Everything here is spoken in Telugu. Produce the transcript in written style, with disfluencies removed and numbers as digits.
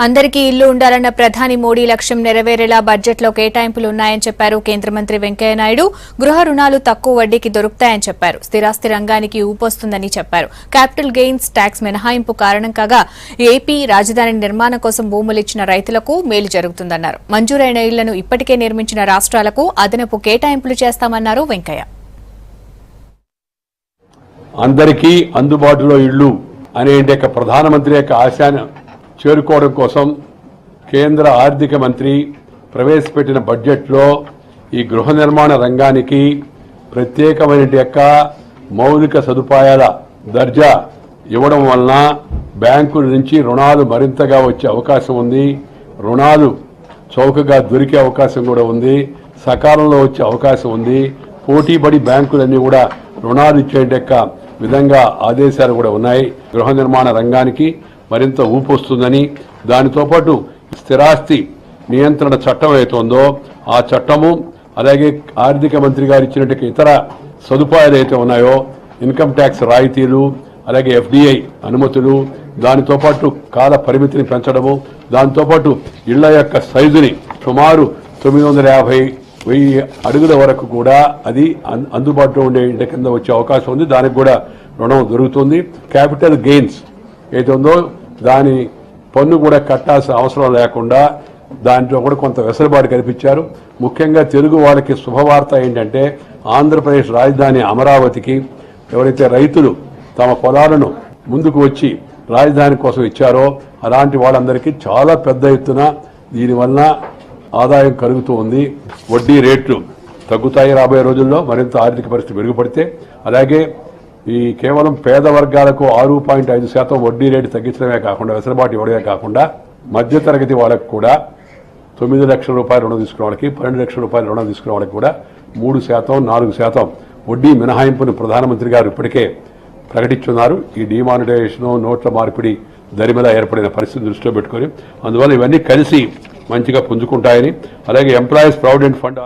అందరికీ ఇల్లు ఉండాలన్న ప్రధాని మోడీ లక్ష్యం నెరవేరేలా బడ్జెట్లో కేటాయింపులు ఉన్నాయని చెప్పారు కేంద్ర మంత్రి వెంకయ్యనాయుడు. గృహ రుణాలు తక్కువ వడ్డీకి దొరుకుతాయని చెప్పారు. స్థిరాస్తి రంగానికి ఊపొస్తుందని చెప్పారు. క్యాపిటల్ గెయిన్స్ ట్యాక్స్ మినహాయింపు కారణం కాగా ఏపీ రాజధాని నిర్మాణం కోసం భూములిచ్చిన రైతులకు మేలు జరుగుతుందన్నారు. మంజూరైన ఇళ్లను ఇప్పటికే నిర్మించిన రాష్ట్రాలకు అదనపు కేటాయింపులు చేస్తామన్నారు వెంకయ్య. అందరికీ అందుబాటులో ఇళ్లు అనే ప్రధానమంత్రి యొక్క ఆశయాన్ని చేరుకోవడం కోసం కేంద్ర ఆర్థిక మంత్రి ప్రవేశపెట్టిన బడ్జెట్లో ఈ గృహ నిర్మాణ రంగానికి ప్రత్యేకమైన మౌలిక సదుపాయాల దర్జా ఇవ్వడం వలన బ్యాంకుల నుంచి రుణాలు మరింతగా వచ్చే అవకాశం ఉంది. రుణాలు చౌకగా దొరికే అవకాశం కూడా ఉంది. సకాలంలో వచ్చే అవకాశం ఉంది. పోటీపడి బ్యాంకులన్నీ కూడా రుణాలు ఇచ్చే విధంగా ఆదేశాలు కూడా ఉన్నాయి. గృహ నిర్మాణ రంగానికి మరింత ఊపు వస్తుందని, దానితో పాటు స్థిరాస్తి నియంత్రణ చట్టం ఏతుందో ఆ చట్టము, అలాగే ఆర్థిక మంత్రి గారు ఇచ్చినట్టు ఇతర సదుపాయాలు అయితే ఉన్నాయో ఇన్కమ్ ట్యాక్స్ రాయితీలు, అలాగే FDI అనుమతులు, దానితో పాటు కాల పరిమితిని పెంచడము, దాంతోపాటు ఇళ్ల యొక్క సైజుని సుమారు 950,000 అడుగుల వరకు కూడా అది అందుబాటులో ఉండే ఇంటి కింద వచ్చే అవకాశం ఉంది. దానికి కూడా రుణం దొరుకుతుంది. క్యాపిటల్ గెయిన్స్ ఏదో దాని పన్ను కూడా కట్టాల్సిన అవసరం లేకుండా దాంట్లో కూడా కొంత వెసులుబాటు కల్పించారు. ముఖ్యంగా తెలుగు వాళ్ళకి శుభవార్త ఏంటంటే ఆంధ్రప్రదేశ్ రాజధాని అమరావతికి ఎవరైతే రైతులు తమ పొలాలను ముందుకు వచ్చి రాజధాని కోసం ఇచ్చారో అలాంటి వాళ్ళందరికీ చాలా పెద్ద ఎత్తున దీనివల్ల ఆదాయం కలుగుతూ ఉంది. వడ్డీ రేట్లు తగ్గుతాయి రాబోయే రోజుల్లో మరింత ఆర్థిక పరిస్థితి మెరుగుపడితే. అలాగే ఈ కేవలం పేద వర్గాలకు 6.5% వడ్డీ రేటు తగ్గించడమే కాకుండా వెసులుబాటు ఇవ్వడమే కాకుండా మధ్యతరగతి వాళ్ళకు కూడా 9 లక్షల రూపాయల రుణం తీసుకున్న వాళ్ళకి, 12 లక్షల రూపాయల రుణం తీసుకున్న వాళ్ళకి కూడా 3%, 4% వడ్డీ మినహాయింపును ప్రధానమంత్రి గారు ఇప్పటికే ప్రకటించున్నారు. ఈ డిమానిటైజేషన్, నోట్ల మార్పిడి దరిమిలా ఏర్పడిన పరిస్థితి దృష్టిలో పెట్టుకొని అందువల్ల ఇవన్నీ కలిసి మంచిగా పుంజుకుంటాయని, అలాగే ఎంప్లాయీస్ ప్రావిడెంట్ ఫండ్